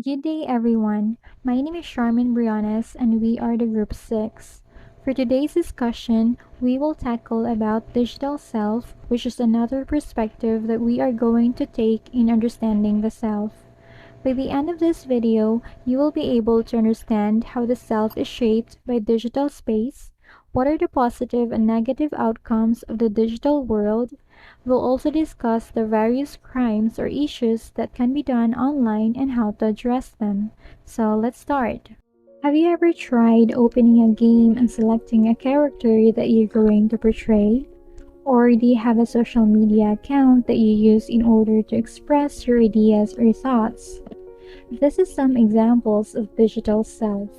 Good day, everyone. My name is Charmin Briones, and we are the Group 6. For today's discussion, we will tackle about digital self, which is another perspective that we are going to take in understanding the self. By the end of this video, you will be able to understand how the self is shaped by digital space, what are the positive and negative outcomes of the digital world. We'll also discuss the various crimes or issues that can be done online and how to address them. So let's start. Have you ever tried opening a game and selecting a character that you're going to portray? Or do you have a social media account that you use in order to express your ideas or thoughts? This is some examples of digital self.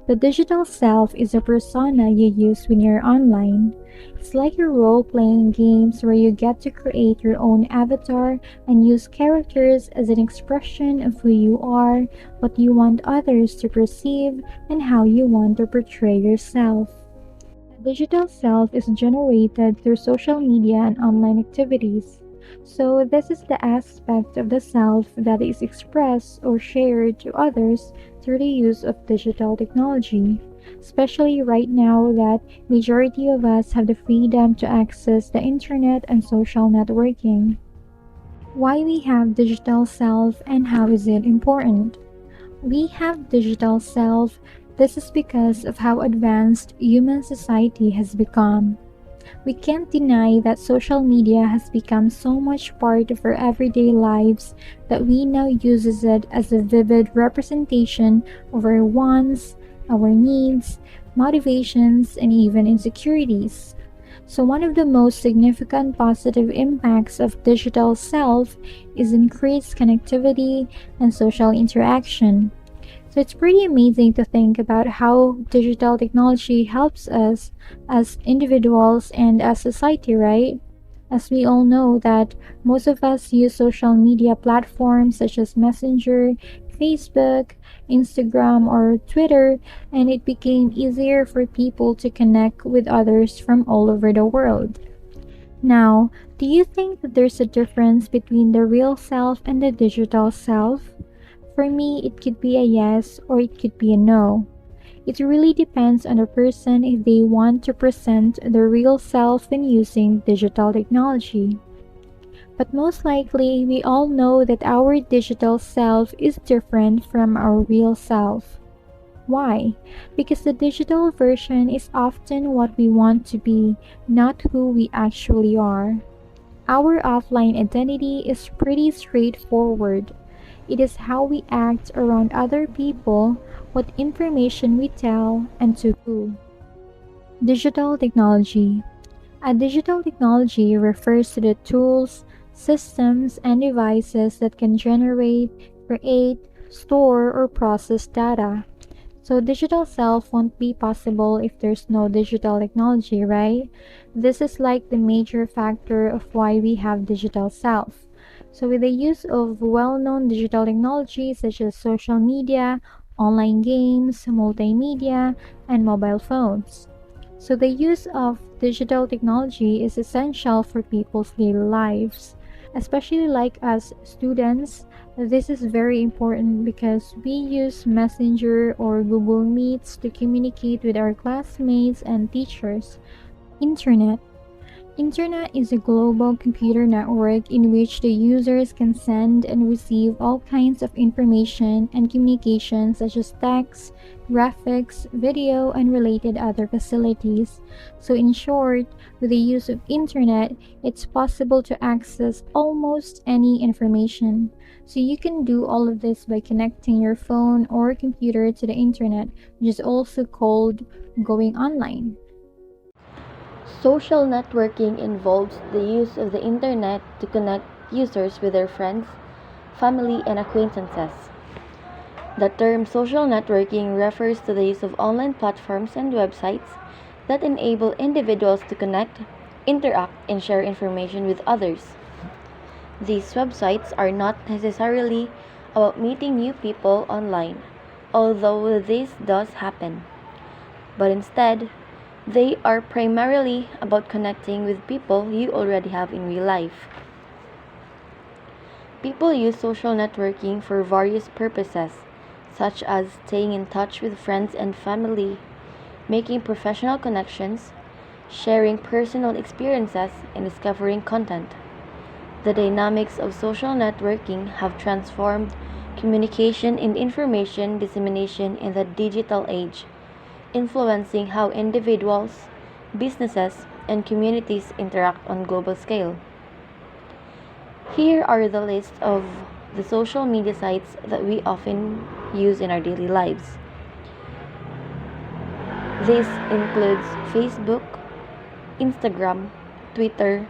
The digital self is a persona you use when you're online. It's like your role-playing games where you get to create your own avatar and use characters as an expression of who you are, what you want others to perceive, and how you want to portray yourself. The digital self is generated through social media and online activities. So, this is the aspect of the self that is expressed or shared to others through the use of digital technology. Especially right now that majority of us have the freedom to access the internet and social networking. Why we have digital self and how is it important? We have digital self. This is because of how advanced human society has become. We can't deny that social media has become so much part of our everyday lives that we now uses it as a vivid representation of our wants, our needs, motivations, and even insecurities. So one of the most significant positive impacts of digital self is increased connectivity and social interaction. So it's pretty amazing to think about how digital technology helps us as individuals and as society, right? As we all know that most of us use social media platforms such as Messenger, Facebook, Instagram, or Twitter, and it became easier for people to connect with others from all over the world. Now, do you think that there's a difference between the real self and the digital self? For me, it could be a yes or it could be a no. It really depends on the person if they want to present their real self when using digital technology. But most likely, we all know that our digital self is different from our real self. Why? Because the digital version is often what we want to be, not who we actually are. Our offline identity is pretty straightforward. It is how we act around other people, what information we tell, and to who. Digital technology. A digital technology refers to the tools, systems, and devices that can generate, create, store, or process data. So digital self won't be possible if there's no digital technology, right? This is like the major factor of why we have digital self. So with the use of well-known digital technologies such as social media, online games, multimedia, and mobile phones. So the use of digital technology is essential for people's daily lives, especially like as students. This is very important because we use Messenger or Google Meets to communicate with our classmates and teachers. Internet. Internet is a global computer network in which the users can send and receive all kinds of information and communication such as text, graphics, video, and related other facilities. So in short, with the use of internet, it's possible to access almost any information. So you can do all of this by connecting your phone or computer to the internet, which is also called going online. Social networking involves the use of the internet to connect users with their friends, family, and acquaintances. The term social networking refers to the use of online platforms and websites that enable individuals to connect, interact, and share information with others. These websites are not necessarily about meeting new people online, although this does happen, but instead, they are primarily about connecting with people you already have in real life. People use social networking for various purposes, such as staying in touch with friends and family, making professional connections, sharing personal experiences, and discovering content. The dynamics of social networking have transformed communication and information dissemination in the digital age, influencing how individuals, businesses, and communities interact on global scale. Here are the list of the social media sites that we often use in our daily lives. This includes Facebook, Instagram, Twitter,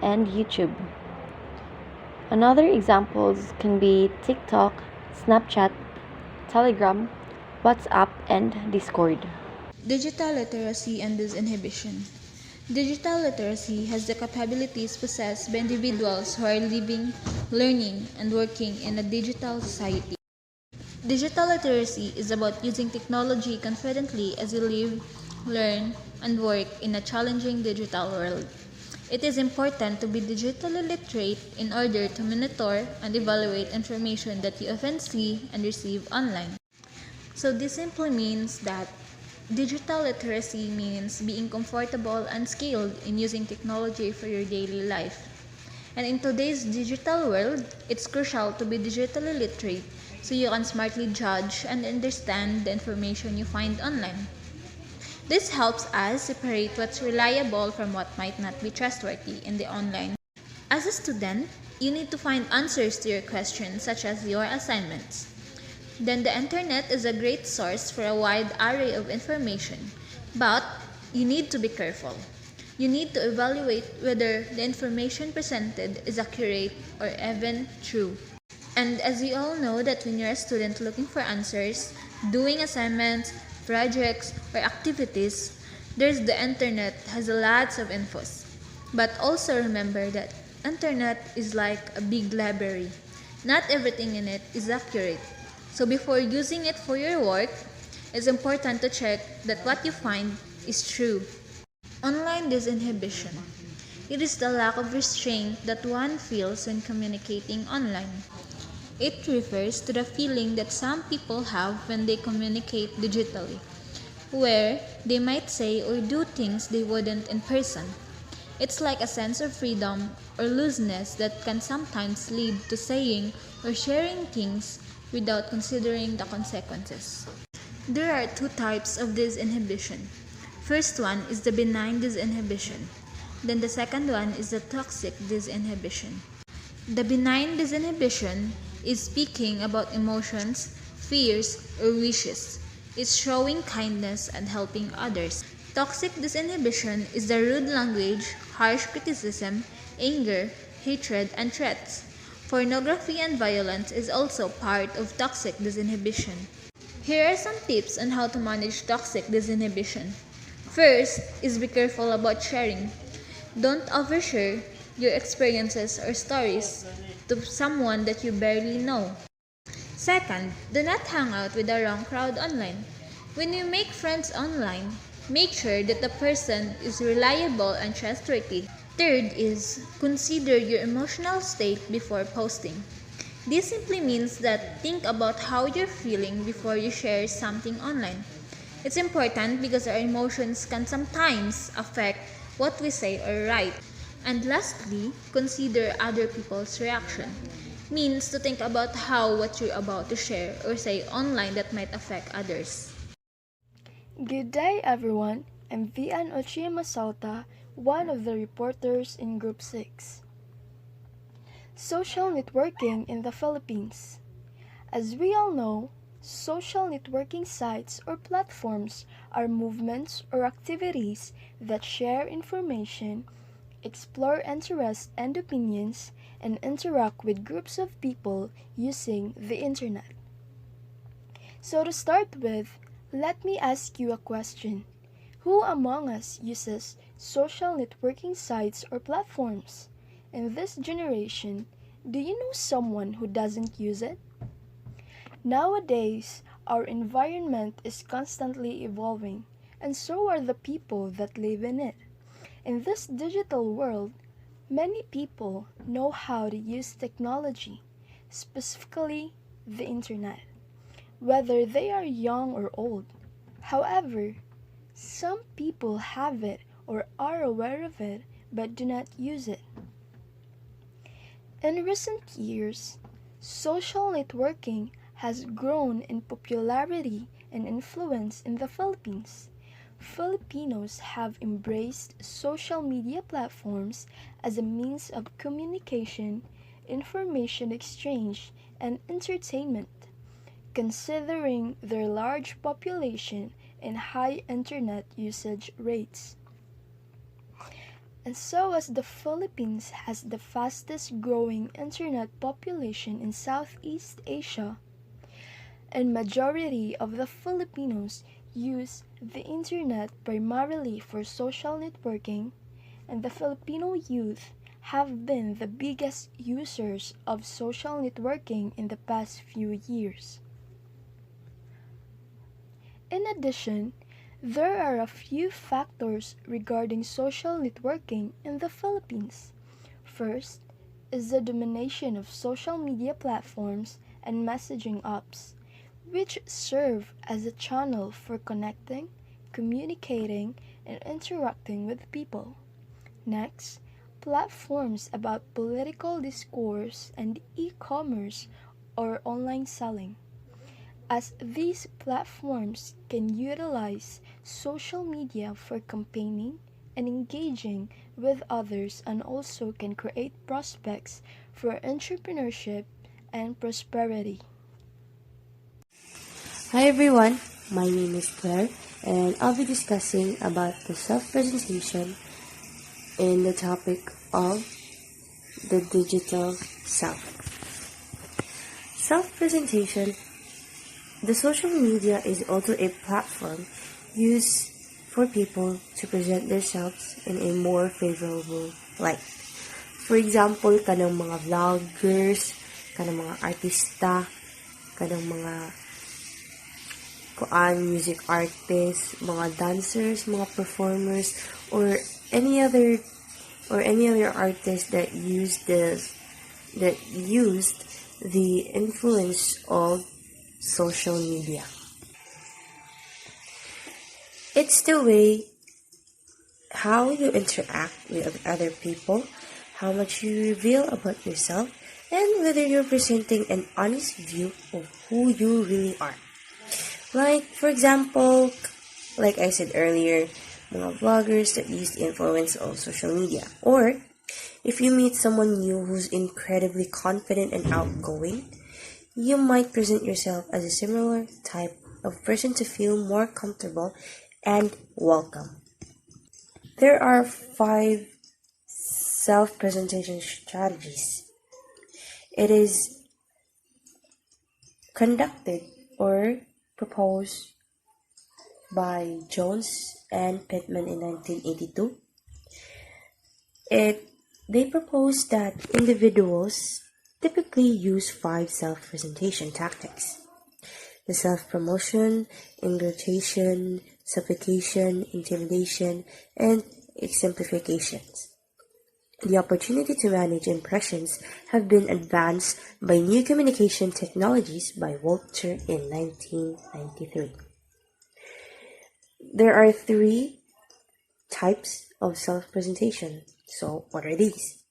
and YouTube. Another examples can be TikTok, Snapchat, Telegram, WhatsApp, and Discord. Digital literacy and disinhibition. Digital literacy has the capabilities possessed by individuals who are living, learning, and working in a digital society. Digital literacy is about using technology confidently as you live, learn, and work in a challenging digital world. It is important to be digitally literate in order to monitor and evaluate information that you often see and receive online. So this simply means that digital literacy means being comfortable and skilled in using technology for your daily life. And in today's digital world, it's crucial to be digitally literate so you can smartly judge and understand the information you find online. This helps us separate what's reliable from what might not be trustworthy in the online. As a student, you need to find answers to your questions such as your assignments. Then the internet is a great source for a wide array of information, but you need to be careful. You need to evaluate whether the information presented is accurate or even true. And as we all know that when you're a student looking for answers, doing assignments, projects, or activities, there's the internet has lots of infos. But also remember that internet is like a big library. Not everything in it is accurate. So before using it for your work, it's important to check that what you find is true. Online disinhibition. It is the lack of restraint that one feels when communicating online. It refers to the feeling that some people have when they communicate digitally, where they might say or do things they wouldn't in person. It's like a sense of freedom or looseness that can sometimes lead to saying or sharing things without considering the consequences. There are two types of disinhibition. First one is the benign disinhibition. Then the second one is the toxic disinhibition. The benign disinhibition is speaking about emotions, fears, or wishes. It's showing kindness and helping others. Toxic disinhibition is the rude language, harsh criticism, anger, hatred, and threats. Pornography and violence is also part of toxic disinhibition. Here are some tips on how to manage toxic disinhibition. First is be careful about sharing. Don't overshare your experiences or stories to someone that you barely know. Second, do not hang out with the wrong crowd online. When you make friends online, make sure that the person is reliable and trustworthy. Third is consider your emotional state before posting. This simply means that think about how you're feeling before you share something online. It's important because our emotions can sometimes affect what we say or write. And lastly, consider other people's reaction. Means to think about how what you're about to share or say online that might affect others. Good day, everyone. I'm Vian Ochimasalta, one of the reporters in Group 6. Social networking in the Philippines. As we all know, social networking sites or platforms are movements or activities that share information, explore interests and opinions, and interact with groups of people using the internet. So to start with, let me ask you a question. Who among us uses social networking sites or platforms? In this generation, do you know someone who doesn't use it? Nowadays, our environment is constantly evolving, and so are the people that live in it. In this digital world, Many people know how to use technology, specifically the internet, whether they are young or old. However, some people have it or are aware of it but do not use it. In recent years, social networking has grown in popularity and influence in the Philippines. Filipinos have embraced social media platforms as a means of communication, information exchange, and entertainment. Considering their large population and high internet usage rates. And so, as the Philippines has the fastest growing internet population in Southeast Asia, and majority of the Filipinos use the internet primarily for social networking, and the Filipino youth have been the biggest users of social networking in the past few years. In addition, there are a few factors regarding social networking in the Philippines. First is the domination of social media platforms and messaging apps, which serve as a channel for connecting, communicating, and interacting with people. Next, platforms about political discourse and e-commerce or online selling, as these platforms can utilize social media for campaigning and engaging with others, and also can create prospects for entrepreneurship and prosperity. Hi everyone, my name is Claire and I'll be discussing about the self-presentation in the topic of the digital self. Self-presentation. The social media is also a platform used for people to present themselves in a more favorable light. For example, kanang mga vloggers, kanang mga artista, kanang mga music artists, mga dancers, mga performers, or any other artist that used the influence of social media. It's the way how you interact with other people, how much you reveal about yourself, and whether you're presenting an honest view of who you really are. Like, for example, like I said earlier, mga vloggers that use the influence of social media. Or, if you meet someone new who's incredibly confident and outgoing, you might present yourself as a similar type of person to feel more comfortable and welcome. There are 5 self-presentation strategies. It is conducted or proposed by Jones and Pittman in 1982. They proposed that individuals typically use 5 self-presentation tactics: the self-promotion, ingurgitation, supplication, intimidation, and exemplifications. The opportunity to manage impressions have been advanced by new communication technologies by Walter in 1993. There are 3 types of self-presentation. So, what are these?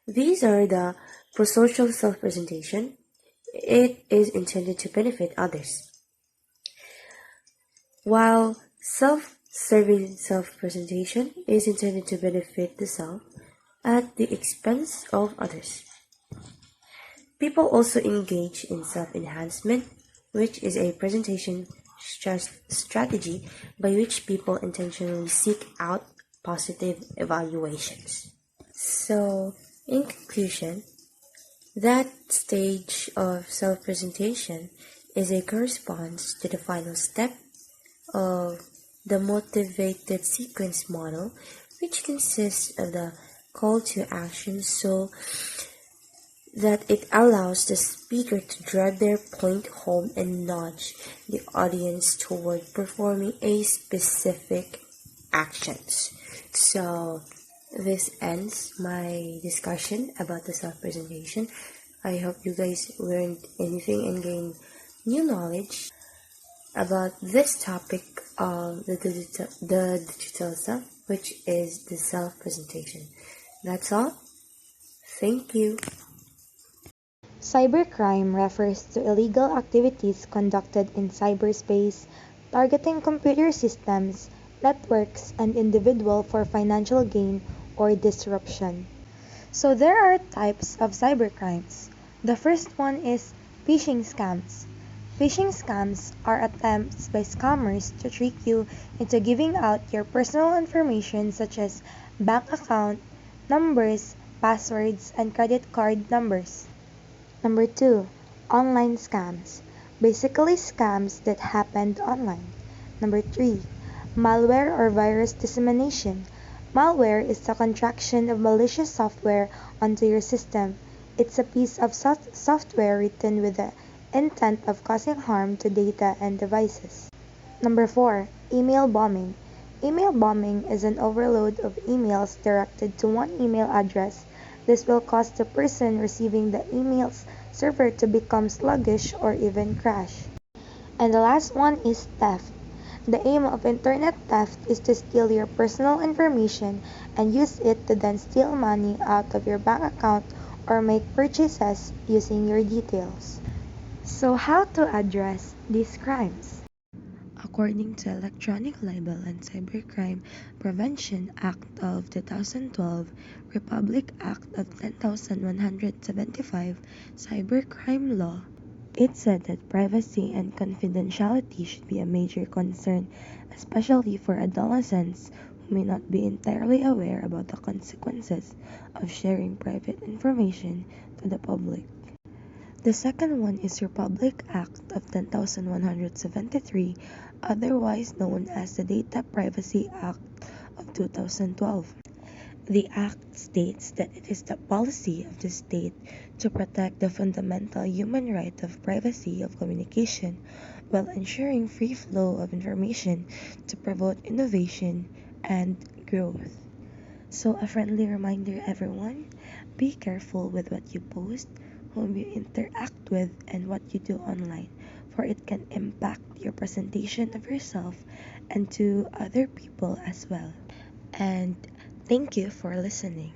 These are the prosocial self-presentation. It is intended to benefit others, while self-serving self-presentation is intended to benefit the self at the expense of others. People also engage in self-enhancement, which is a presentation strategy by which people intentionally seek out positive evaluations. So, in conclusion, that stage of self-presentation is a corresponds to the final step of the motivated sequence model, which consists of the call to action so that it allows the speaker to drive their point home and nudge the audience toward performing a specific actions. So this ends my discussion about the self-presentation. I hope you guys learned anything and gained new knowledge about this topic of the digital self, which is the self-presentation. That's all. Thank you. Cybercrime refers to illegal activities conducted in cyberspace, targeting computer systems, networks, and individuals for financial gain or disruption. So there are types of cybercrimes. The first one is phishing scams. Phishing scams are attempts by scammers to trick you into giving out your personal information such as bank account, numbers, passwords, and credit card numbers. Number 2, online scams. Basically scams that happened online. Number 3, malware or virus dissemination. Malware is the contraction of malicious software onto your system. It's a piece of software written with the intent of causing harm to data and devices. Number 4, email bombing. Email bombing is an overload of emails directed to one email address. This will cause the person receiving the email's server to become sluggish or even crash. And the last one is theft. The aim of internet theft is to steal your personal information and use it to then steal money out of your bank account or make purchases using your details. So how to address these crimes? According to Electronic Libel and Cybercrime Prevention Act of 2012, Republic Act of 10175, Cybercrime Law, it said that privacy and confidentiality should be a major concern, especially for adolescents who may not be entirely aware about the consequences of sharing private information to the public. The second one is Republic Act of 10173, otherwise known as the Data Privacy Act of 2012. The act states that it is the policy of the state to protect the fundamental human right of privacy of communication while ensuring free flow of information to promote innovation and growth. So a friendly reminder everyone, be careful with what you post, whom you interact with, and what you do online, for it can impact your presentation of yourself and to other people as well. And thank you for listening.